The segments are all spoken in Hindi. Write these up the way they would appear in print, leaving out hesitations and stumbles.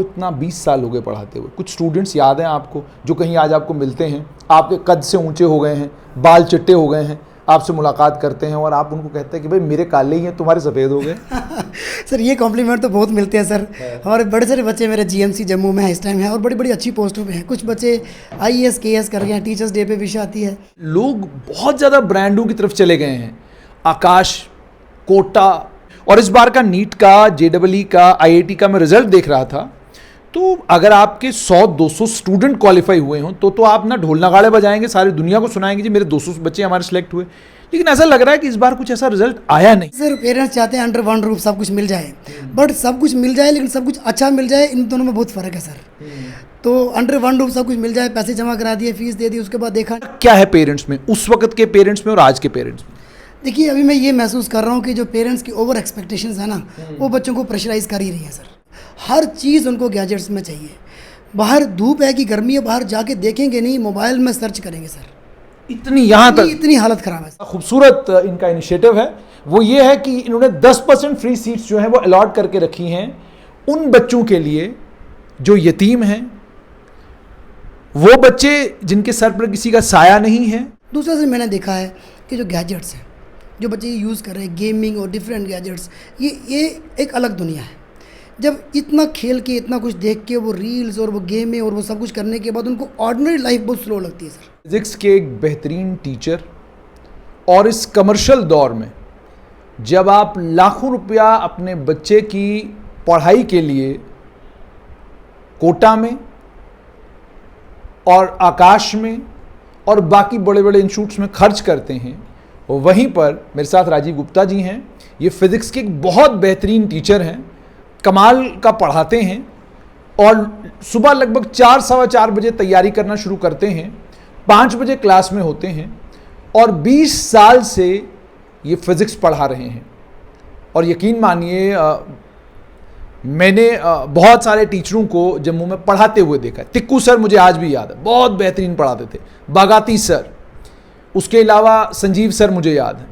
इतना 20 साल हो गए पढ़ाते हुए, कुछ स्टूडेंट्स याद हैं आपको जो कहीं आज आपको मिलते हैं, आपके कद से ऊंचे हो गए हैं, बाल चिट्टे हो गए हैं, आपसे मुलाकात करते हैं और आप उनको कहते हैं कि भाई मेरे काले ही हैं, तुम्हारे सफ़ेद हो गए? सर ये कॉम्प्लीमेंट तो बहुत मिलते हैं सर। हमारे बड़े सारे बच्चे मेरे जीएमसी जम्मू में है इस टाइम है और बड़ी बड़ी अच्छी पोस्टों पे हैं। कुछ बच्चे आईएएस केएस कर गए हैं, टीचर्स डे पे विश आती है। लोग बहुत ज़्यादा ब्रांडों की तरफ चले गए हैं, आकाश, कोटा, और इस बार का नीट का, जेईई का, आईआईटी का मैं रिजल्ट देख रहा था, तो अगर आपके 100-200 स्टूडेंट क्वालिफाई हुए हों तो आप ना ढोल नगाड़े बजाएंगे, सारी दुनिया को सुनाएंगे जी मेरे 200 बच्चे हमारे सिलेक्ट हुए। लेकिन ऐसा लग रहा है कि इस बार कुछ ऐसा रिजल्ट आया नहीं। सर पेरेंट्स चाहते हैं अंडर वन रूफ सब कुछ मिल जाए, बट सब कुछ मिल जाए लेकिन सब कुछ अच्छा मिल जाए, इन दोनों में बहुत फ़र्क है सर। तो अंडर वन रूफ सब कुछ मिल जाए, पैसे जमा करा दिए, फीस दे दी, उसके बाद देखा क्या है पेरेंट्स में, उस वक्त के पेरेंट्स में और आज के पेरेंट्स में? देखिए अभी मैं ये महसूस कर रहा हूँ कि जो पेरेंट्स की ओवर एक्सपेक्टेशंस है ना, वो बच्चों को प्रेशराइज कर ही रही है सर। हर चीज़ उनको गैजेट्स में चाहिए। बाहर धूप है कि गर्मी है, बाहर जाके देखेंगे नहीं, मोबाइल में सर्च करेंगे सर। इतनी यहाँ तक इतनी हालत ख़राब है। खूबसूरत इनका इनिशिएटिव है वो ये है कि इन्होंने 10% फ्री सीट्स जो हैं वो अलॉट करके रखी हैं उन बच्चों के लिए जो यतीम हैं, वो बच्चे जिनके सर पर किसी का साया नहीं है। दूसरा सर मैंने देखा है कि जो गैजेट्स हैं जो बच्चे यूज़ कर रहे हैं, गेमिंग और डिफरेंट गैजेट्स, ये एक अलग दुनिया है। जब इतना खेल के, इतना कुछ देख के, वो रील्स और वो गेमें और वो सब कुछ करने के बाद उनको ऑर्डिनरी लाइफ बहुत स्लो लगती है सर। फिजिक्स के एक बेहतरीन टीचर, और इस कमर्शियल दौर में जब आप लाखों रुपया अपने बच्चे की पढ़ाई के लिए कोटा में और आकाश में और बाकी बड़े बड़े इंस्टीट्यूट्स में खर्च करते हैं, वहीं पर मेरे साथ राजीव गुप्ता जी हैं। ये फिज़िक्स के एक बहुत बेहतरीन टीचर हैं, कमाल का पढ़ाते हैं और सुबह लगभग 4-4:15 बजे तैयारी करना शुरू करते हैं, 5 बजे क्लास में होते हैं और 20 साल से ये फिज़िक्स पढ़ा रहे हैं। और यकीन मानिए मैंने बहुत सारे टीचरों को जम्मू में पढ़ाते हुए देखा है। तिक्कू सर मुझे आज भी याद है, बहुत बेहतरीन पढ़ाते थे। बागाती सर, उसके अलावा संजीव सर मुझे याद है।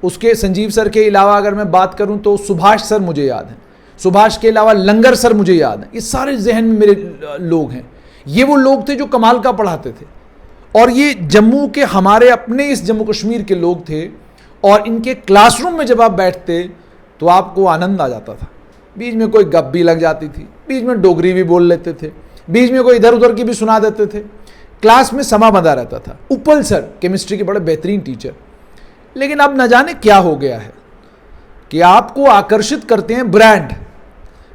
उसके संजीव सर के अलावा अगर मैं बात करूं तो सुभाष सर मुझे याद है। सुभाष के अलावा लंगर सर मुझे याद है। ये सारे जहन में मेरे लोग हैं। ये वो लोग थे जो कमाल का पढ़ाते थे और ये जम्मू के, हमारे अपने इस जम्मू कश्मीर के लोग थे। और इनके क्लासरूम में जब आप बैठते तो आपको आनंद आ जाता था। बीच में कोई गप भी लग जाती थी, बीच में डोगरी भी बोल लेते थे, बीच में कोई इधर उधर की भी सुना देते थे। क्लास में समा बंधा रहता था। उपल सर केमिस्ट्री के बड़े बेहतरीन टीचर। लेकिन अब न जाने क्या हो गया है कि आपको आकर्षित करते हैं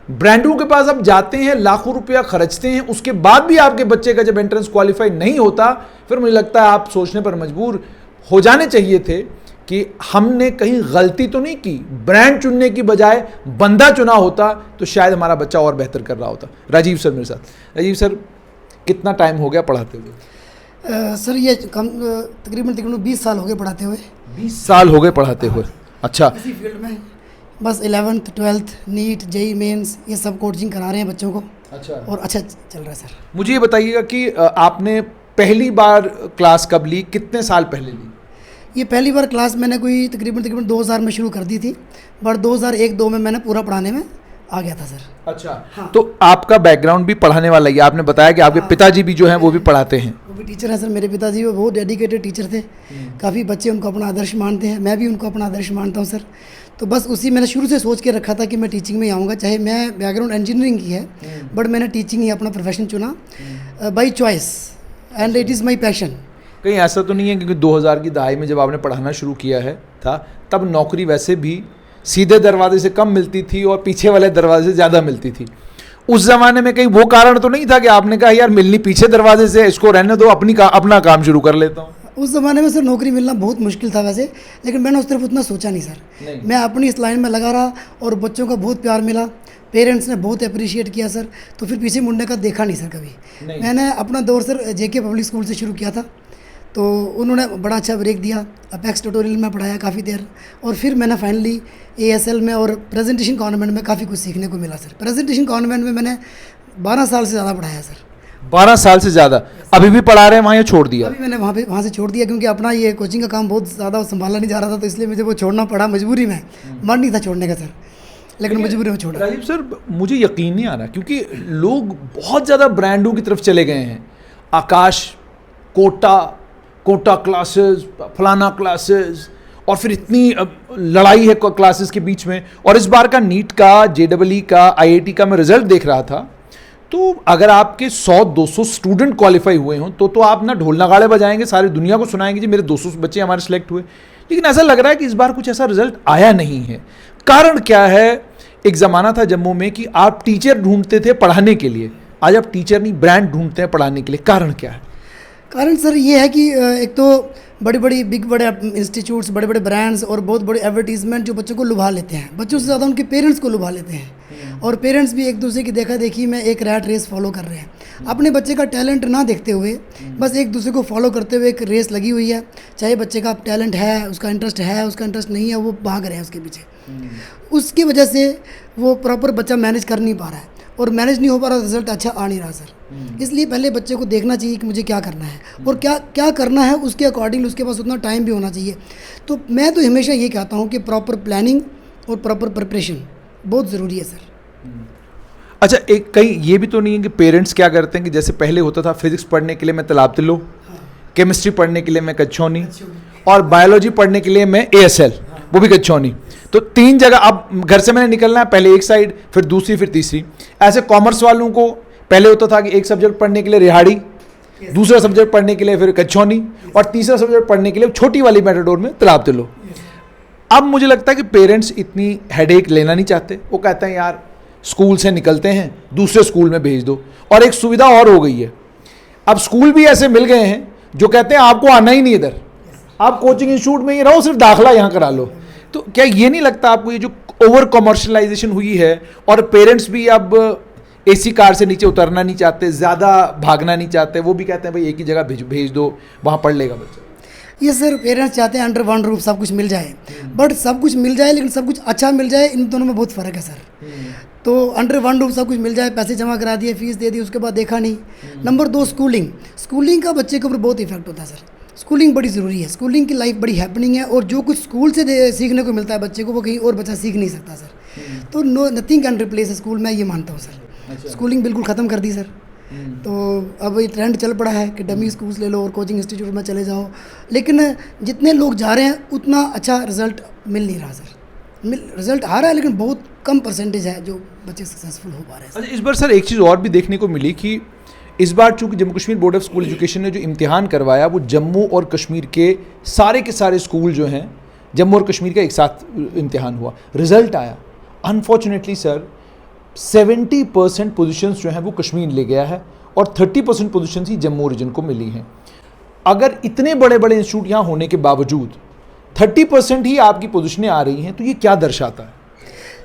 ब्रांडों के पास आप जाते हैं, लाखों रुपया खर्चते हैं, उसके बाद भी आपके बच्चे का जब एंट्रेंस क्वालिफाई नहीं होता, फिर मुझे लगता है आप सोचने पर मजबूर हो जाने चाहिए थे कि हमने कहीं गलती तो नहीं की। ब्रांड चुनने की बजाय बंदा चुना होता तो शायद हमारा बच्चा और बेहतर कर रहा होता। राजीव सर मेरे साथ। राजीव सर, कितना टाइम हो गया पढ़ाते हुए? सर ये तकरीबन 20 साल हो गए पढ़ाते हुए। 20 साल हो गए पढ़ाते हुए। अच्छा, इसी फील्ड में बस 11th 12th NEET JEE mains ये सब कोचिंग करा रहे हैं बच्चों को। अच्छा, और अच्छा चल रहा है सर। मुझे ये बताइएगा कि आपने पहली बार क्लास कब ली, कितने साल पहले ली? ये पहली बार क्लास मैंने कोई तकरीबन 2000 में शुरू कर दी थी, बट 2001-2 में मैंने पूरा पढ़ाने में आ गया था सर। अच्छा, हाँ। तो आपका बैकग्राउंड भी पढ़ाने वाला ही, आपने बताया कि आपके पिताजी भी जो हैं वो भी पढ़ाते हैं। वो भी टीचर हैं सर। मेरे पिताजी वो बहुत डेडिकेटेड टीचर थे। काफ़ी बच्चे उनको अपना आदर्श मानते हैं, मैं भी उनको अपना आदर्श मानता हूँ सर। तो बस उसी मैंने शुरू से सोच के रखा था कि मैं टीचिंग में आऊँगा, चाहे मैं बैकग्राउंड इंजीनियरिंग की है, बट मैंने टीचिंग ही अपना प्रोफेशन चुना by choice and it is my passion. कहीं ऐसा तो नहीं है क्योंकि 2000 की दहाई में जब आपने पढ़ाना शुरू किया है था, तब नौकरी वैसे भी सीधे दरवाजे से कम मिलती थी और पीछे वाले दरवाजे से ज़्यादा मिलती थी। उस ज़माने में कहीं वो कारण तो नहीं था कि आपने कहा यार मिलनी पीछे दरवाजे से, इसको रहने दो, अपना काम शुरू कर लेता हूँ? उस ज़माने में सर नौकरी मिलना बहुत मुश्किल था वैसे, लेकिन मैंने उस तरफ उतना सोचा नहीं सर। मैं अपनी इस लाइन में लगा रहा और बच्चों का बहुत प्यार मिला, पेरेंट्स ने बहुत अप्रिशिएट किया सर। तो फिर पीछे मुड़ने का देखा नहीं सर कभी। मैंने अपना दौर सर जेके पब्लिक स्कूल से शुरू किया था, तो उन्होंने बड़ा अच्छा ब्रेक दिया। अपेक्स ट्यूटोरियल में पढ़ाया काफ़ी देर, और फिर मैंने फाइनली ASL में और प्रेजेंटेशन कॉन्वेंट में काफ़ी कुछ सीखने को मिला सर। प्रेजेंटेशन कॉन्वेंट में मैंने 12 साल से ज़्यादा पढ़ाया सर। 12 साल से ज़्यादा? अभी भी पढ़ा रहे हैं वहाँ या छोड़ दिया? अभी मैंने वहाँ से छोड़ दिया क्योंकि अपना ये कोचिंग का काम बहुत ज़्यादा संभाला नहीं जा रहा था, तो इसलिए मुझे वो छोड़ना पड़ा मजबूरी में। मन नहीं था छोड़ने का सर। लेकिन मजबूरी में छोड़ा। राजीव सर, मुझे यकीन नहीं आ रहा क्योंकि लोग बहुत ज़्यादा ब्रांडों की तरफ चले गए हैं। आकाश, कोटा क्लासेस, फलाना क्लासेस, और फिर इतनी लड़ाई है क्लासेस के बीच में। और इस बार का नीट का, JEE का, IIT का मैं रिजल्ट देख रहा था, तो अगर आपके 100-200 स्टूडेंट क्वालिफाई हुए हों तो आप ना ढोल नगाड़े बजाएंगे, सारी दुनिया को सुनाएंगे जी मेरे 200 बच्चे हमारे सिलेक्ट हुए। लेकिन ऐसा लग रहा है कि इस बार कुछ ऐसा रिजल्ट आया नहीं है। कारण क्या है? एक ज़माना था जम्मू में कि आप टीचर ढूंढते थे पढ़ाने के लिए, आज आप टीचर नहीं ब्रांड ढूंढते हैं पढ़ाने के लिए। कारण क्या है? कारण सर ये है कि एक तो बड़े बड़े इंस्टीट्यूट्स, बड़े बड़े ब्रांड्स और बहुत बड़े एडवर्टीजमेंट जो बच्चों को लुभा लेते हैं, बच्चों से ज़्यादा उनके पेरेंट्स को लुभा लेते हैं। और पेरेंट्स भी एक दूसरे की देखा देखी में एक रैट रेस फॉलो कर रहे हैं, अपने बच्चे का टैलेंट ना देखते हुए बस एक दूसरे को फॉलो करते हुए एक रेस लगी हुई है। चाहे बच्चे का टैलेंट है, उसका इंटरेस्ट है, उसका इंटरेस्ट नहीं है, वो भाग रहे हैं उसके पीछे। उसकी वजह से वो प्रॉपर बच्चा मैनेज कर नहीं पा रहा है, और मैनेज नहीं हो पा रहा, रिजल्ट अच्छा आ नहीं रहा सर। इसलिए पहले बच्चे को देखना चाहिए कि मुझे क्या करना है और क्या करना है, उसके अकॉर्डिंग उसके पास उतना टाइम भी होना चाहिए। तो मैं तो हमेशा ये कहता हूँ कि प्रॉपर प्लानिंग और प्रॉपर प्रिपरेशन बहुत ज़रूरी है सर। अच्छा, एक कहीं ये भी तो नहीं है कि पेरेंट्स क्या करते हैं कि जैसे पहले होता था फिजिक्स पढ़ने के लिए मैं तालाब तिल्लो, केमिस्ट्री पढ़ने के लिए मैं कच्छौनी, और बायोलॉजी पढ़ने के लिए मैं ASL, वो भी कच्छौनी। तो 3 जगह अब घर से मैंने निकलना है, पहले एक साइड, फिर दूसरी, फिर तीसरी। ऐसे कॉमर्स वालों को पहले होता था कि एक सब्जेक्ट पढ़ने के लिए रिहाड़ी, दूसरा सब्जेक्ट पढ़ने के लिए फिर कच्छौनी, और तीसरा सब्जेक्ट पढ़ने के लिए छोटी वाली मेटाडोर में तालाब तिल्लो। अब मुझे लगता है कि पेरेंट्स इतनी हेडेक लेना नहीं चाहते, वो कहते हैं यार स्कूल से निकलते हैं दूसरे स्कूल में भेज दो। और एक सुविधा और हो गई है, अब स्कूल भी ऐसे मिल गए हैं जो कहते हैं आपको आना ही नहीं इधर, आप कोचिंग इंस्टीट्यूट में ही रहो, सिर्फ दाखला यहाँ करा लो। तो क्या ये नहीं लगता आपको ये जो ओवर कमर्शलाइजेशन हुई है, और पेरेंट्स भी अब AC कार से नीचे उतरना नहीं चाहते, ज़्यादा भागना नहीं चाहते, वो भी कहते हैं भाई एक ही जगह भेज दो, वहाँ पढ़ लेगा बच्चा। ये सर पेरेंट्स चाहते हैं अंडर वन रूफ सब कुछ मिल जाए, बट सब कुछ मिल जाए लेकिन सब कुछ अच्छा मिल जाए, इन दोनों में बहुत फ़र्क है सर। तो अंडर वन रूफ सब कुछ मिल जाए, पैसे जमा करा दिए, फीस दे दी, उसके बाद देखा नहीं। नंबर 2 स्कूलिंग का बच्चे के ऊपर बहुत इफेक्ट होता है सर। स्कूलिंग बड़ी ज़रूरी है, स्कूलिंग की लाइफ बड़ी हैपनिंग है, और जो कुछ स्कूल से सीखने को मिलता है बच्चे को वो कहीं और बच्चा सीख नहीं सकता सर। तो नथिंग कैन रिप्लेस स्कूल, मैं ये मानता हूँ सर। स्कूलिंग बिल्कुल ख़त्म कर दी सर। तो अब ये ट्रेंड चल पड़ा है कि डमी स्कूल्स ले लो और कोचिंग इंस्टीट्यूट में चले जाओ, लेकिन जितने लोग जा रहे हैं उतना अच्छा रिजल्ट मिल नहीं रहा सर। रिजल्ट आ रहा है लेकिन बहुत कम परसेंटेज है जो बच्चे सक्सेसफुल हो पा रहे हैं। अच्छा, इस बार सर एक चीज़ और भी देखने को मिली कि इस बार चूंकि Jammu Kashmir board of school education ने जो इम्तिहान करवाया वो जम्मू और कश्मीर के सारे स्कूल जो हैं, जम्मू और कश्मीर का एक साथ इम्तिहान हुआ, रिजल्ट आया। अनफॉर्चुनेटली सर 70% पोजीशंस जो हैं वो कश्मीर ले गया है, और 30% पोजीशंस ही जम्मू रीजन को मिली हैं। अगर इतने बड़े बड़े इंस्टीट्यूट यहाँ होने के बावजूद 30% ही आपकी पोजीशनें आ रही हैं, तो ये क्या दर्शाता है?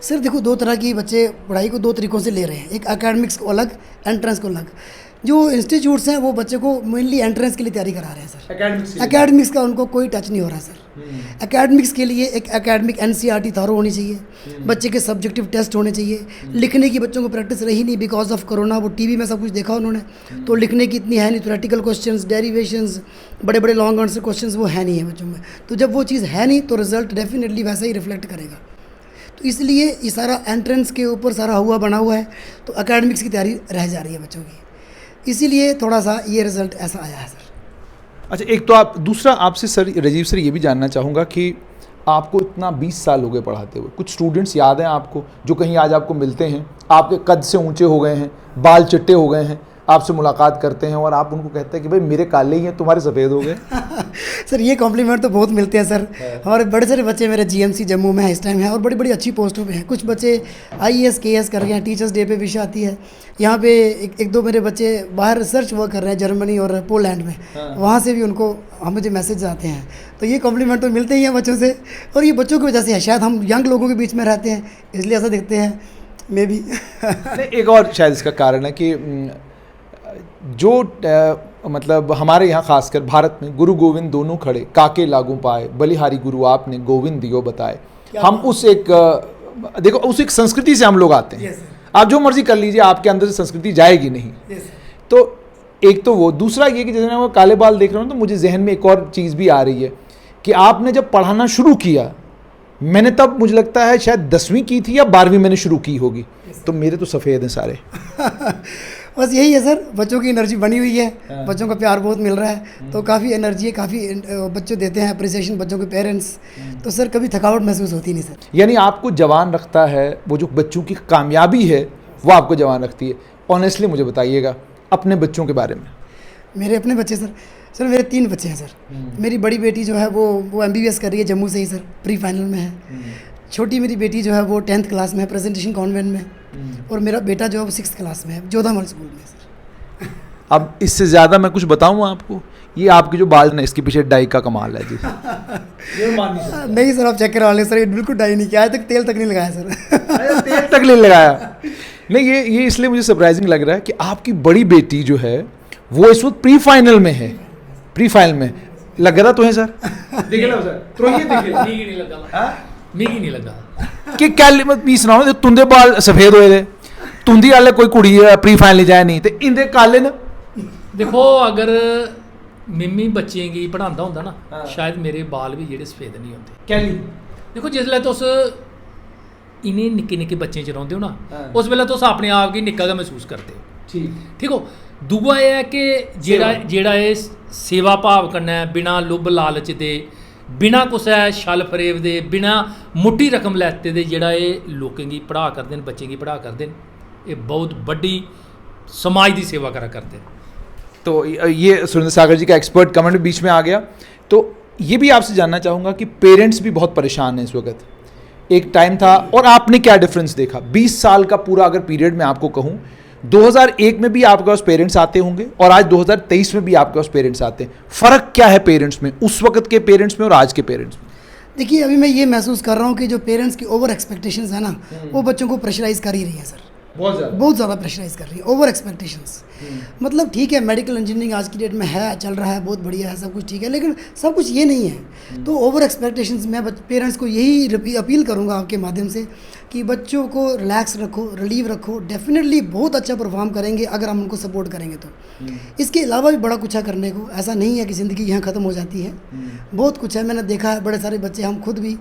सर देखो, 2 तरह की बच्चे पढ़ाई को 2 तरीक़ों से ले रहे हैं, एक एकेडमिक्स को अलग, एंट्रेंस को अलग। जो इंस्टीट्यूट्स हैं वो बच्चे को मेनली एंट्रेंस के लिए तैयारी करा रहे हैं सर। एकेडमिक्स का उनको कोई टच नहीं हो रहा सर। एकेडमिक्स के लिए एक एकेडमिक NCERT थॉरो होनी चाहिए, बच्चे के सब्जेक्टिव टेस्ट होने चाहिए। लिखने की बच्चों को प्रैक्टिस रही नहीं बिकॉज ऑफ कोरोना, वो TV में सब कुछ देखा उन्होंने, तो लिखने की इतनी है नहीं। थ्योरेटिकल क्वेश्चंस, डेरिवेशंस, बड़े बड़े लॉन्ग आंसर क्वेश्चंस वो है नहीं है बच्चों में। तो जब वो चीज़ है नहीं तो रिजल्ट डेफिनेटली वैसा ही रिफ्लेक्ट करेगा। तो इसलिए ये सारा एंट्रेंस के ऊपर सारा बना हुआ है, तो एकेडमिक्स की तैयारी रह जा रही है बच्चों की, इसीलिए थोड़ा सा ये रिज़ल्ट ऐसा आया है सर। अच्छा, एक तो आप दूसरा आपसे सर राजीव सर ये भी जानना चाहूँगा कि आपको इतना 20 साल हो गए पढ़ाते हुए, कुछ स्टूडेंट्स याद हैं आपको जो कहीं आज आपको मिलते हैं, आपके कद से ऊंचे हो गए हैं, बाल चिट्टे हो गए हैं, आपसे मुलाकात करते हैं और आप उनको कहते हैं कि भाई मेरे काले ही हैं, तुम्हारे सफ़ेद हो गए? सर ये कॉम्प्लीमेंट तो बहुत मिलते हैं सर। हमारे बड़े सारे बच्चे मेरे GMC जम्मू में इस टाइम हैं और बड़ी बड़ी अच्छी पोस्टों पे हैं। कुछ बच्चे IAS KS कर रहे हैं, टीचर्स डे पे विश आती है। यहाँ पे एक दो मेरे बच्चे बाहर रिसर्च वर्क कर रहे हैं जर्मनी और पोलैंड में, वहाँ से भी उनको मुझे मैसेज आते हैं। तो ये कॉम्प्लीमेंट तो मिलते ही हैं बच्चों से, और ये बच्चों की वजह से है, शायद हम यंग लोगों के बीच में रहते हैं इसलिए ऐसा दिखते हैं मे बी। एक और शायद इसका कारण है कि जो मतलब हमारे यहाँ खासकर भारत में गुरु गोविंद दोनों खड़े, काके लागू पाए, बलिहारी गुरु आपने गोविंद दियो बताए। हम उस एक देखो उस एक संस्कृति से हम लोग आते हैं। आप जो मर्जी कर लीजिए, आपके अंदर से संस्कृति जाएगी नहीं। तो एक तो वो, दूसरा ये कि जैसे मैं वो काले बाल देख रहा हूँ तो मुझे जहन में एक और चीज़ भी आ रही है कि आपने जब पढ़ाना शुरू किया, मैंने तब मुझे लगता है शायद 10वीं की थी या 12वीं मैंने शुरू की होगी, तो मेरे तो सफ़ेद हैं सारे। बस यही है सर, बच्चों की एनर्जी बनी हुई है, बच्चों का प्यार बहुत मिल रहा है, तो काफ़ी एनर्जी है, काफ़ी बच्चे देते हैं अप्रिसिएशन बच्चों के पेरेंट्स, तो सर कभी थकावट महसूस होती नहीं सर। यानी आपको जवान रखता है वो जो बच्चों की कामयाबी है, वो आपको जवान रखती है। ऑनेस्टली मुझे बताइएगा अपने बच्चों के बारे में। मेरे अपने बच्चे सर मेरे 3 बच्चे हैं सर। मेरी बड़ी बेटी जो है वो MBBS कर रही है जम्मू से ही सर, प्री फाइनल में है। छोटी मेरी बेटी जो है वो 10th क्लास में है, प्रेजेंटेशन कॉन्वेंट में। और मेरा बेटा जो है वो 6th क्लास में है, जोधामल स्कूल में सर। अब इससे ज़्यादा मैं कुछ बताऊँ आपको, ये आपके जो बाल हैं इसके पीछे डाई का कमाल है जी। नहीं सर, आप चेक करा लें सर, ये बिल्कुल डाई नहीं किया, आज तक तेल तक नहीं लगाया सर। तेल तक नहीं लगाया। नहीं, ये इसलिए मुझे सरप्राइजिंग लग रहा है कि आपकी बड़ी बेटी जो है वो इस वक्त प्री फाइनल में है। प्री फाइनल में लग रहा तो है सर? देखे लो सर, मिगी नहीं लगा कि कैल मत भी सुनाओ, तुंदे बाल सफेद होए थे, तुंदी वाले कोई कुड़ी प्री फाइनल जाए नहीं, ते इंदे काले न। देखो अगर मिमी बच्चें गी पढ़ांदा होंदा ना, शायद मेरे बाल भी जेह्ड़े सफेद नहीं होंदे। कैली देखो जिसलै तुस इन्हें निक्के निक्के बच्चें च रौंह्दे हो ना, उस वेल्ले तुस अपने आप गी निक्का गै महसूस करदे हो। ठीक हो। दूआ एह् है कि जेह्ड़ा एह् सेवा भाव कन्नै बिना लुभ लालच दे, बिना कुसै छल फरेब दे, बिना मुट्टी रकम लैते दे जेह्ड़ा एह् लोकें गी पढ़ा करदे न, बच्चें गी पढ़ा करदे न, एह् बहुत बड्डी समाज दी सेवा करा करदे न। तो ये सुरेंद्र सागर जी का एक्सपर्ट कमेंट बीच में आ गया। तो ये भी आपसे जानना चाहूँगा कि पेरेंट्स भी बहुत परेशान हैं इस वक्त। एक टाइम था, और आपने क्या डिफरेंस देखा 20 साल का पूरा अगर पीरियड में आपको कहूँ, 2001 में भी आपके पास पेरेंट्स आते होंगे और आज 2023 में भी आपके पास पेरेंट्स आते हैं। फ़र्क क्या है पेरेंट्स में, उस वक्त के पेरेंट्स में और आज के पेरेंट्स में? देखिए अभी मैं ये महसूस कर रहा हूँ कि जो पेरेंट्स की ओवर एक्सपेक्टेशंस है ना, वो बच्चों को प्रेशराइज कर ही रही है सर, बहुत ज़्यादा प्रेशराइज कर रही है, ओवर एक्सपेक्टेशंस। मतलब ठीक है, मेडिकल इंजीनियरिंग आज की डेट में है, चल रहा है, बहुत बढ़िया है, सब कुछ ठीक है, लेकिन सब कुछ ये नहीं है। तो ओवर एक्सपेक्टेशंस, मैं पेरेंट्स को यही अपील करूँगा आपके माध्यम से कि बच्चों को रिलैक्स रखो, रिलीव रखो, डेफिनेटली बहुत अच्छा परफॉर्म करेंगे अगर हम उनको सपोर्ट करेंगे तो। इसके अलावा भी बड़ा कुछ है करने को, ऐसा नहीं है कि ज़िंदगी यहाँ ख़त्म हो जाती है, बहुत कुछ है। मैंने देखा है बड़े सारे बच्चे, हम खुद भी,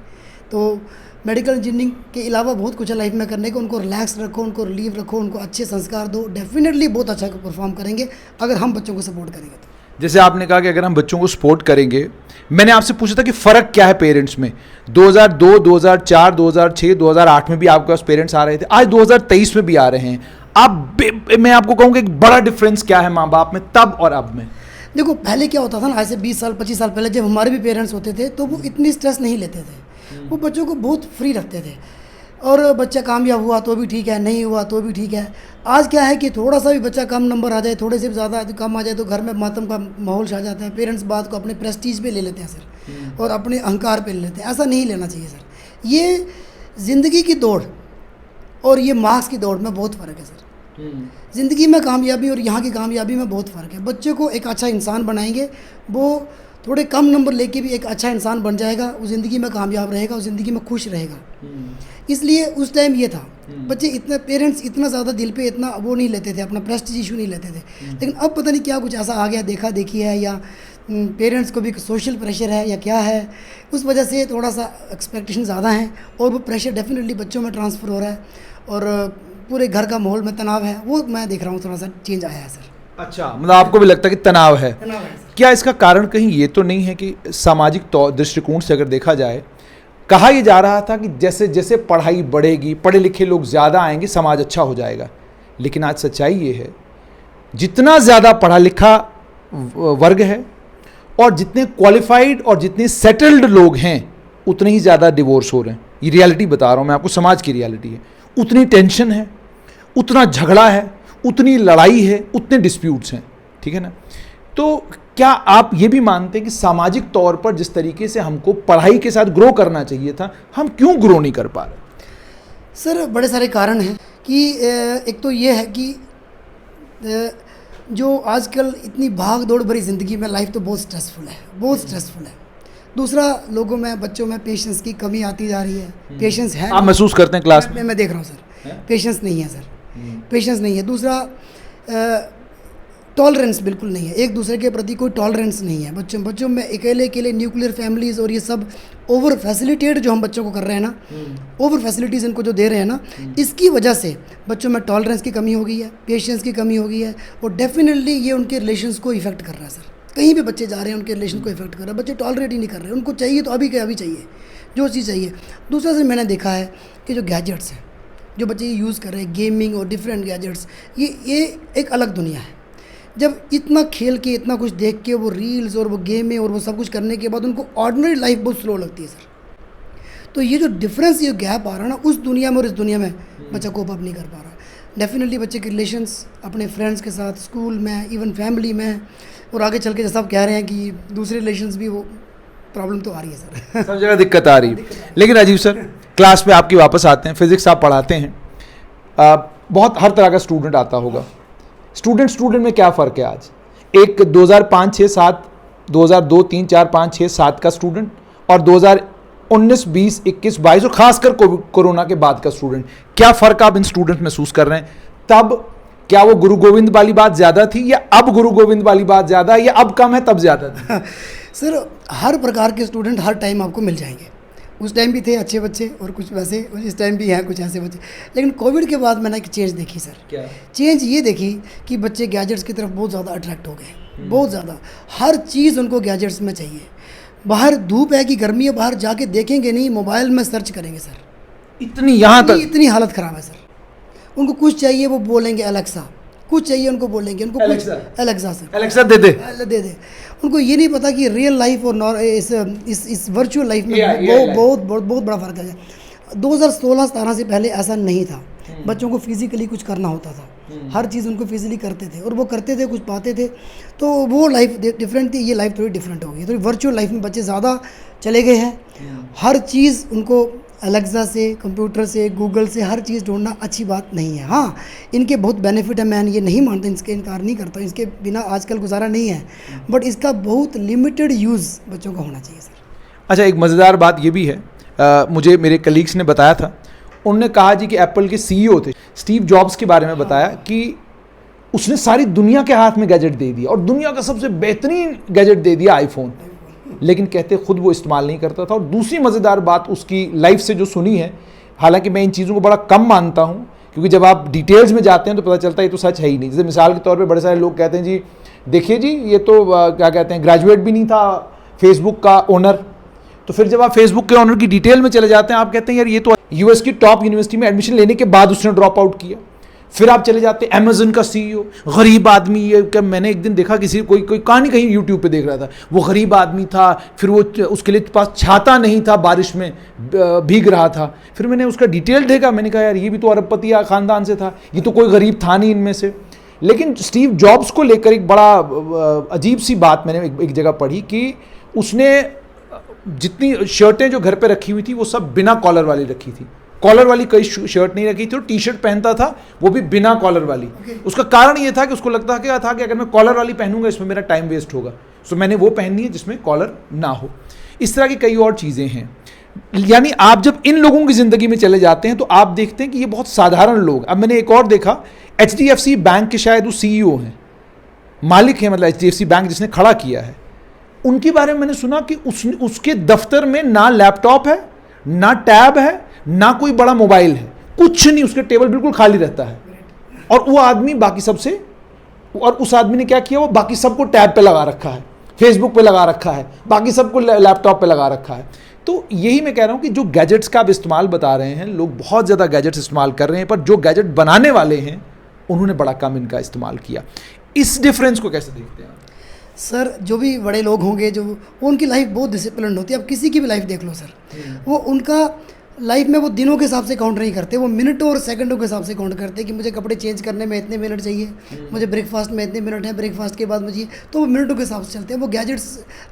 तो मेडिकल इंजीनियरिंग के अलावा बहुत कुछ है लाइफ में करने को। उनको रिलैक्स रखो, उनको रिलीव रखो, उनको अच्छे संस्कार दो, डेफिनेटली बहुत अच्छा परफॉर्म करेंगे अगर हम बच्चों को सपोर्ट करेंगे तो। जैसे आपने कहा कि अगर हम बच्चों को सपोर्ट करेंगे, मैंने आपसे पूछा था कि फ़र्क क्या है पेरेंट्स में। 2002, 2004, 2006, 2008 में भी आपके पास पेरेंट्स आ रहे थे, आज 2023 में भी आ रहे हैं। अब मैं आपको कहूँगा एक बड़ा डिफरेंस क्या है माँ बाप में तब और अब में? देखो पहले क्या होता था ना, आज से 20 साल 25 साल पहले जब हमारे भी पेरेंट्स होते थे तो वो इतनी स्ट्रेस नहीं लेते थे, वो बच्चों को बहुत फ्री रखते थे, और बच्चा कामयाब हुआ तो भी ठीक है, नहीं हुआ तो भी ठीक है। आज क्या है कि थोड़ा सा भी बच्चा कम नंबर आ जाए, थोड़े से भी ज़्यादा कम आ जाए तो घर में मातम का माहौल छा जाता है। पेरेंट्स बात को अपने प्रेस्टीज पे ले लेते हैं सर, और अपने अहंकार पे ले लेते हैं। ऐसा नहीं लेना चाहिए सर। ये ज़िंदगी की दौड़ और ये मार्क्स की दौड़ में बहुत फ़र्क है सर। ज़िंदगी में कामयाबी और यहाँ की कामयाबी में बहुत फ़र्क है। बच्चे को एक अच्छा इंसान बनाएंगे, वो थोड़े कम नंबर लेके भी एक अच्छा इंसान बन जाएगा, वो ज़िंदगी में कामयाब रहेगा, उस ज़िंदगी में खुश रहेगा। इसलिए उस टाइम ये था, बच्चे इतना, पेरेंट्स इतना ज़्यादा दिल पे इतना वो नहीं लेते थे, अपना प्रेस्टीज इशू नहीं लेते थे। लेकिन अब पता नहीं क्या कुछ ऐसा आ गया, देखा देखी है, या पेरेंट्स को भी सोशल प्रेशर है या क्या है, उस वजह से थोड़ा सा एक्सपेक्टेशन ज़्यादा हैं, और वो प्रेशर डेफिनेटली बच्चों में ट्रांसफ़र हो रहा है, और पूरे घर का माहौल में तनाव है, वो मैं देख रहा हूँ थोड़ा सा चेंज आया है सर। अच्छा, मतलब आपको भी लगता है कि तनाव है? क्या इसका कारण कहीं ये तो नहीं है कि सामाजिक दृष्टिकोण से अगर देखा जाए, कहा यह जा रहा था कि जैसे जैसे पढ़ाई बढ़ेगी, पढ़े लिखे लोग ज़्यादा आएंगे, समाज अच्छा हो जाएगा, लेकिन आज सच्चाई ये है, जितना ज़्यादा पढ़ा लिखा वर्ग है और जितने क्वालिफाइड और जितने सेटल्ड लोग हैं, उतने ही ज़्यादा डिवोर्स हो रहे हैं। ये रियलिटी बता रहा हूँ मैं आपको, समाज की रियलिटी है। उतनी टेंशन है, उतना झगड़ा है, उतनी लड़ाई है, उतने डिस्प्यूट्स हैं, ठीक है ना? तो क्या आप ये भी मानते हैं कि सामाजिक तौर पर जिस तरीके से हमको पढ़ाई के साथ ग्रो करना चाहिए था, हम क्यों ग्रो नहीं कर पा रहे? सर बड़े सारे कारण हैं कि एक तो ये है कि जो आजकल इतनी भाग दौड़ भरी ज़िंदगी में लाइफ तो बहुत स्ट्रेसफुल है, बहुत स्ट्रेसफुल है। दूसरा, लोगों में, बच्चों में पेशेंस की कमी आती जा रही है। पेशेंस है, आप महसूस करते हैं क्लास में? मैं देख रहा हूँ सर, पेशेंस नहीं है सर, पेशेंस नहीं है। दूसरा, टॉलरेंस बिल्कुल नहीं है, एक दूसरे के प्रति कोई टॉलरेंस नहीं है। बच्चों में अकेले न्यूक्लियर फैमिलीज़ और ये सब ओवर फैसिलिटेट जो हम बच्चों को कर रहे हैं ना, ओवर फैसिलिटीज़ इनको जो दे रहे हैं ना, इसकी वजह से बच्चों में टॉलरेंस की कमी हो गई है, पेशेंस की कमी हो गई है, और डेफिनेटली ये उनके रिलेशंस को इफेक्ट कर रहा है सर। कहीं भी बच्चे जा रहे हैं उनके रिलेशन को इफेक्ट कर रहा है, बच्चे टॉलरेट ही नहीं कर रहे हैं, उनको चाहिए तो अभी के अभी चाहिए जो चीज़ चाहिए। दूसरा से मैंने देखा है कि जो गैजेट्स हैं जो बच्चे यूज़ कर रहे हैं, गेमिंग और डिफरेंट गैजेट्स, ये एक अलग दुनिया है। जब इतना खेल के इतना कुछ देख के वो रील्स और वो गेमें और वो सब कुछ करने के बाद उनको ऑर्डिनरी लाइफ बहुत स्लो लगती है सर। तो ये जो डिफरेंस, ये गैप आ रहा है ना, उस दुनिया में और इस दुनिया में बच्चा कोप अप नहीं कर पा रहा। डेफिनेटली बच्चे के रिलेशंस अपने फ्रेंड्स के साथ, स्कूल में, इवन फैमिली में, और आगे चल के जैसा आप कह रहे हैं कि दूसरे रिलेशंस भी, वो प्रॉब्लम तो आ रही है सर। सब जगह दिक्कत आ रही है। लेकिन राजीव सर, क्लास में आपकी वापस आते हैं, फिजिक्स आप पढ़ाते हैं, बहुत हर तरह का स्टूडेंट आता होगा। स्टूडेंट में क्या फ़र्क है आज? एक 2005, 6, 7, 2002, 3, 4, 5, 6, 7 का स्टूडेंट, और 2019, 20, 21, 22 और खासकर कोरोना के बाद का स्टूडेंट, क्या फ़र्क आप इन स्टूडेंट महसूस कर रहे हैं? तब क्या वो गुरु गोविंद वाली बात ज़्यादा थी, या अब गुरु गोविंद वाली बात ज़्यादा है, या अब कम है तब ज़्यादा थी? सर, हर प्रकार के स्टूडेंट हर टाइम आपको मिल जाएंगे। उस टाइम भी थे अच्छे बच्चे और कुछ वैसे, इस टाइम भी हैं कुछ ऐसे बच्चे। लेकिन कोविड के बाद मैंने एक चेंज देखी सर। क्या चेंज? ये देखी कि बच्चे गैजेट्स की तरफ बहुत ज़्यादा अट्रैक्ट हो गए, बहुत ज़्यादा। हर चीज़ उनको गैजेट्स में चाहिए। बाहर धूप है कि गर्मी है, बाहर जाके देखेंगे नहीं, मोबाइल में सर्च करेंगे सर। इतनी यहाँ तक इतनी हालत ख़राब है सर। उनको कुछ चाहिए वो बोलेंगे एलेक्सा, कुछ चाहिए उनको बोलेंगे, उनको कुछ एलेक्सा सर, एलेक्सा दे दे। उनको ये नहीं पता कि रियल लाइफ और इस वर्चुअल लाइफ में बहुत बड़ा फ़र्क है। 2016-17 से पहले ऐसा नहीं था। बच्चों को फिज़िकली कुछ करना होता था, हर चीज़ उनको फिज़िकली करते थे और वो करते थे, कुछ पाते थे, तो वो लाइफ डिफरेंट थी। ये लाइफ थोड़ी डिफरेंट हो गई। तो वर्चुअल लाइफ में बच्चे ज़्यादा चले गए हैं। हर चीज़ उनको एलेक्सा से, कंप्यूटर से, गूगल से हर चीज़ ढूंढना अच्छी बात नहीं है। हाँ, इनके बहुत बेनिफिट है, मैं ये नहीं मानता, इसके इनकार नहीं करता, इसके बिना आजकल गुजारा नहीं है, बट इसका बहुत लिमिटेड यूज़ बच्चों का होना चाहिए सर। अच्छा, एक मज़ेदार बात ये भी है, मुझे मेरे कलीग्स ने बताया था, उन्होंने कहा जी कि एप्पल के CEO थे स्टीव जॉब्स के बारे में बताया कि उसने सारी दुनिया के हाथ में गैजेट दे दिया और दुनिया का सबसे बेहतरीन गैजेट दे दिया आईफोन, लेकिन कहते खुद वो इस्तेमाल नहीं करता था। और दूसरी मज़ेदार बात उसकी लाइफ से जो सुनी है, हालांकि मैं इन चीज़ों को बड़ा कम मानता हूँ, क्योंकि जब आप डिटेल्स में जाते हैं तो पता चलता है ये तो सच है ही नहीं। जैसे मिसाल के तौर पे बड़े सारे लोग कहते हैं जी देखिए जी ये तो क्या कहते हैं ग्रेजुएट भी नहीं था फेसबुक का ओनर। तो फिर जब आप फेसबुक के ओनर की डिटेल में चले जाते हैं, आप कहते हैं यार ये तो यूएस की टॉप यूनिवर्सिटी में एडमिशन लेने के बाद उसने ड्रॉप आउट किया। फिर आप चले जाते हैं अमेजन का CEO, गरीब आदमी। ये क्या मैंने एक दिन देखा किसी कोई कहानी कहीं यूट्यूब पे देख रहा था, वो गरीब आदमी था, फिर वो उसके लिए पास छाता नहीं था, बारिश में भीग रहा था। फिर मैंने उसका डिटेल देखा, मैंने कहा यार ये भी तो अरबपति ख़ानदान से था, ये तो कोई गरीब था नहीं इनमें से। लेकिन स्टीव जॉब्स को लेकर एक बड़ा अजीब सी बात मैंने एक जगह पढ़ी कि उसने जितनी शर्टें जो घर पे रखी हुई थी वो सब बिना कॉलर वाली रखी थी, कॉलर वाली कोई शर्ट नहीं रखी थी, और टी शर्ट पहनता था वो भी बिना कॉलर वाली। उसका कारण ये था कि उसको लगता था कि अगर मैं कॉलर वाली पहनूंगा इसमें मेरा टाइम वेस्ट होगा, सो मैंने वो पहननी है जिसमें कॉलर ना हो। इस तरह की कई और चीज़ें हैं। यानी आप जब इन लोगों की ज़िंदगी में चले जाते हैं तो आप देखते हैं कि ये बहुत साधारण लोग। अब मैंने एक और देखा, HDFC बैंक के शायद वो CEO हैं, मालिक हैं, मतलब HDFC बैंक जिसने खड़ा किया है, उनके बारे में मैंने सुना कि उसके दफ्तर में ना लैपटॉप है, ना टैब है, ना कोई बड़ा मोबाइल है, कुछ नहीं, उसके टेबल बिल्कुल खाली रहता है। और वो आदमी बाकी सबसे, और उस आदमी ने क्या किया, वो बाकी सबको टैब पे लगा रखा है, फेसबुक पे लगा रखा है, बाकी सबको लैपटॉप पे लगा रखा है। तो यही मैं कह रहा हूँ कि जो गैजेट्स का आप इस्तेमाल बता रहे हैं, लोग बहुत ज़्यादा गैजेट्स इस्तेमाल कर रहे हैं, पर जो गैजेट बनाने वाले हैं उन्होंने बड़ा कम इनका इस्तेमाल किया। इस डिफरेंस को कैसे देखते हैं आप? सर, जो भी बड़े लोग होंगे जो उनकी लाइफ बहुत डिसिप्लिन होती है। आप किसी की भी लाइफ देख लो सर, वो उनका लाइफ में वो दिनों के हिसाब से काउंट नहीं करते, वो मिनटों और सेकंडों के हिसाब से काउंट करते हैं कि मुझे कपड़े चेंज करने में इतने मिनट चाहिए, मुझे ब्रेकफास्ट में इतने मिनट है, ब्रेकफास्ट के बाद मुझे, तो वो मिनटों के हिसाब से चलते हैं। वो गैजेट्स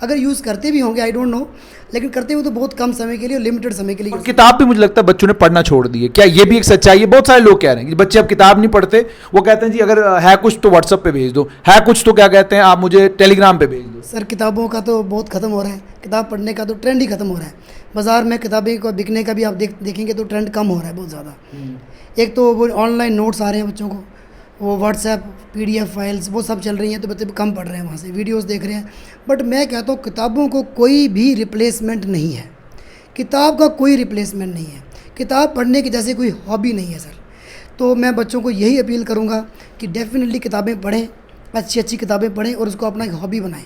अगर यूज़ करते भी होंगे, आई डोंट नो, लेकिन करते हुए तो बहुत कम समय के लिए और लिमिटेड समय के लिए। और किताब भी मुझे लगता है बच्चों ने पढ़ना छोड़ दी है। क्या ये भी एक सच्चाई है? बहुत सारे लोग कह रहे हैं कि बच्चे अब किताब नहीं पढ़ते, वो कहते हैं जी अगर है कुछ तो व्हाट्सअप पे भेज दो, है कुछ तो क्या कहते हैं आप मुझे टेलीग्राम पे भेज दो। सर, किताबों का तो बहुत ख़त्म हो रहा है, किताब पढ़ने का तो ट्रेंड ही ख़त्म हो रहा है। बाज़ार में किताबें को बिकने का भी आप देखेंगे तो ट्रेंड कम हो रहा है बहुत ज़्यादा। एक तो वो ऑनलाइन नोट्स आ रहे हैं बच्चों को, वो व्हाट्सएप PDF फाइल्स वो सब चल रही हैं, तो बच्चे कम पढ़ रहे हैं, वहाँ से वीडियोस देख रहे हैं। बट मैं कहता हूँ किताबों को कोई भी रिप्लेसमेंट नहीं है, किताब का कोई रिप्लेसमेंट नहीं है, किताब पढ़ने की जैसे कोई हॉबी नहीं है सर। तो मैं बच्चों को यही अपील करूँगा कि डेफिनेटली किताबें पढ़ें, अच्छी अच्छी किताबें पढ़ें और उसको अपना एक हॉबी बनाएं।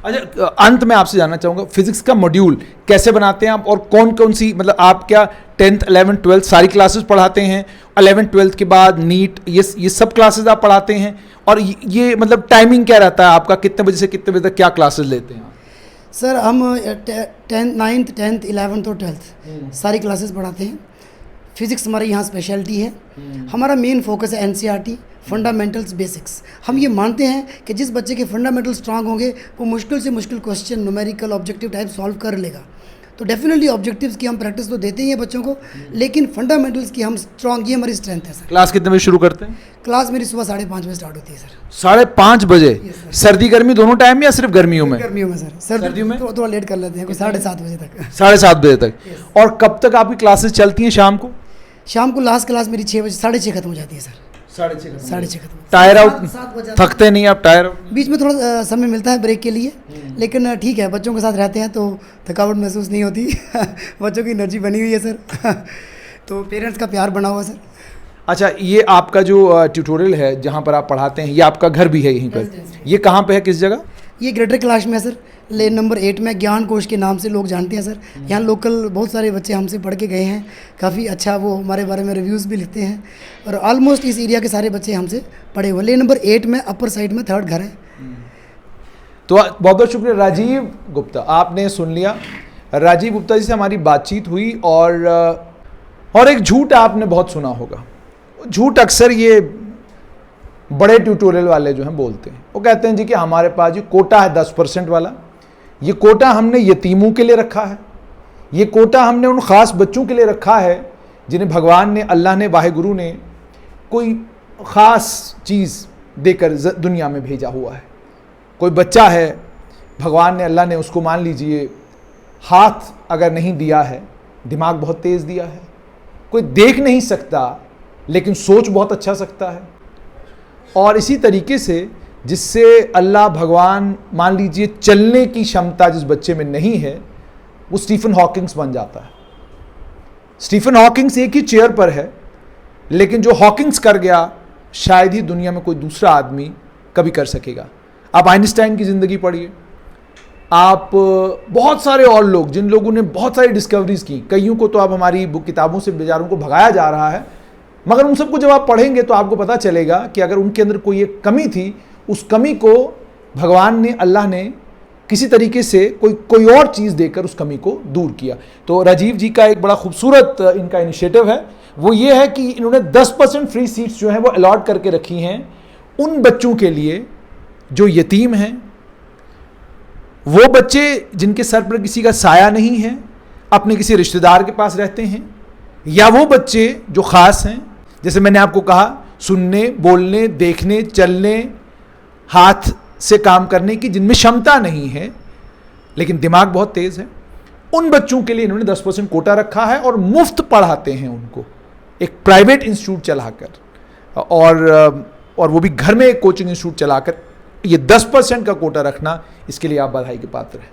अच्छा, अंत में आपसे जानना चाहूँगा, फिजिक्स का मॉड्यूल कैसे बनाते हैं आप, और कौन कौन सी, मतलब आप क्या 10th 11th 12th सारी क्लासेस पढ़ाते हैं, 11th 12th के बाद नीट ये सब क्लासेस आप पढ़ाते हैं, और ये मतलब टाइमिंग क्या रहता है आपका, कितने बजे से कितने बजे तक क्या क्लासेस लेते हैं? सर हम 9th 10th 11th और 12th सारी क्लासेस पढ़ाते हैं। फिज़िक्स हमारे यहाँ स्पेशलिटी है। हमारा मेन फोकस है NCERT, फंडामेंटल्स, बेसिक्स। हम ये मानते हैं कि जिस बच्चे के फंडामेंटल स्ट्रांग होंगे वो मुश्किल से मुश्किल question, numerical, objective type solve कर लेगा। तो डेफिनेटली ऑब्जेक्टिव्स की हम प्रैक्टिस तो देते ही हैं बच्चों को, लेकिन फंडामेंटल्स की हम स्ट्रांग, ये हमारी स्ट्रेंथ है सर। क्लास कितने बजे शुरू करते हैं? क्लास मेरी सुबह 5:30 बजे स्टार्ट होती है सर। 5:30 बजे? सर्दी गर्मी दोनों टाइम या सिर्फ गर्मियों में? गर्मियों में सर, सर्दियों में थोड़ा लेट कर लेते हैं, कोई 7:30 बजे तक। 7:30 बजे तक। और कब तक आपकी क्लासेस चलती हैं शाम को? शाम को लास्ट क्लास मेरी 6 बजे, 6:30 खत्म हो जाती है सर। 6:30 खत्म। Tire out? 7 बजे थकते नहीं आप टायर आउट? बीच में थोड़ा समय मिलता है ब्रेक के लिए, लेकिन ठीक है, बच्चों के साथ रहते हैं तो थकावट महसूस नहीं होती। बच्चों की एनर्जी बनी हुई है सर। तो पेरेंट्स का प्यार बना हुआ सर। अच्छा, ये आपका जो ट्यूटोरियल है जहाँ पर आप पढ़ाते हैं, ये आपका घर भी है यहीं पर? ये कहाँ पे है, किस जगह? ये ग्रेटर कैलाश में है सर, लेन नंबर 8 में, ज्ञान कोश के नाम से लोग जानते हैं सर। यहाँ लोकल बहुत सारे बच्चे हमसे पढ़ के गए हैं, काफ़ी अच्छा वो हमारे बारे में रिव्यूज़ भी लिखते हैं, और ऑलमोस्ट इस एरिया के सारे बच्चे हमसे पढ़े हुए। लेन नंबर 8 में अपर साइड में 3rd घर है। तो बहुत बहुत शुक्रिया राजीव गुप्ता, आपने सुन लिया। राजीव गुप्ता जी से हमारी बातचीत हुई, और एक झूठ आपने बहुत सुना होगा। झूठ अक्सर ये बड़े ट्यूटोरियल वाले जो हैं बोलते हैं, वो कहते हैं जी कि हमारे पास ये कोटा है 10% वाला, ये कोटा हमने यतीमों के लिए रखा है, ये कोटा हमने उन ख़ास बच्चों के लिए रखा है जिन्हें भगवान ने, अल्लाह ने, वाहिगुरु ने कोई ख़ास चीज़ देकर दुनिया में भेजा हुआ है। कोई बच्चा है, भगवान ने, अल्लाह ने उसको, मान लीजिए हाथ अगर नहीं दिया है, दिमाग बहुत तेज़ दिया है, कोई देख नहीं सकता लेकिन सोच बहुत अच्छा सकता है। और इसी तरीके से जिससे अल्लाह, भगवान, मान लीजिए चलने की क्षमता जिस बच्चे में नहीं है, वो स्टीफन हॉकिंग्स बन जाता है। स्टीफन हॉकिंग्स एक ही चेयर पर है, लेकिन जो हॉकिंग्स कर गया शायद ही दुनिया में कोई दूसरा आदमी कभी कर सकेगा। आप आइंस्टाइन की ज़िंदगी पढ़िए, आप बहुत सारे और लोग जिन लोगों ने बहुत सारी डिस्कवरीज की, कईयों को तो अब हमारी बुक किताबों से बेचारों को भगाया जा रहा है, मगर उन सबको जब आप पढ़ेंगे तो आपको पता चलेगा कि अगर उनके अंदर कोई एक कमी थी, उस कमी को भगवान ने, अल्लाह ने किसी तरीके से कोई और चीज़ देकर उस कमी को दूर किया। तो राजीव जी का एक बड़ा खूबसूरत इनका इनिशिएटिव है, वो ये है कि इन्होंने 10% फ्री सीट्स जो हैं वो अलॉट करके रखी हैं उन बच्चों के लिए जो यतीम हैं, वो बच्चे जिनके सर पर किसी का साया नहीं है, अपने किसी रिश्तेदार के पास रहते हैं, या वो बच्चे जो ख़ास हैं, जैसे मैंने आपको कहा, सुनने, बोलने, देखने, चलने, हाथ से काम करने की जिनमें क्षमता नहीं है लेकिन दिमाग बहुत तेज़ है, उन बच्चों के लिए इन्होंने 10% कोटा रखा है और मुफ्त पढ़ाते हैं उनको एक प्राइवेट इंस्टीट्यूट चलाकर, और वो भी घर में एक कोचिंग इंस्टीट्यूट चलाकर। ये 10% का कोटा रखना, इसके लिए आप बधाई के पात्र हैं।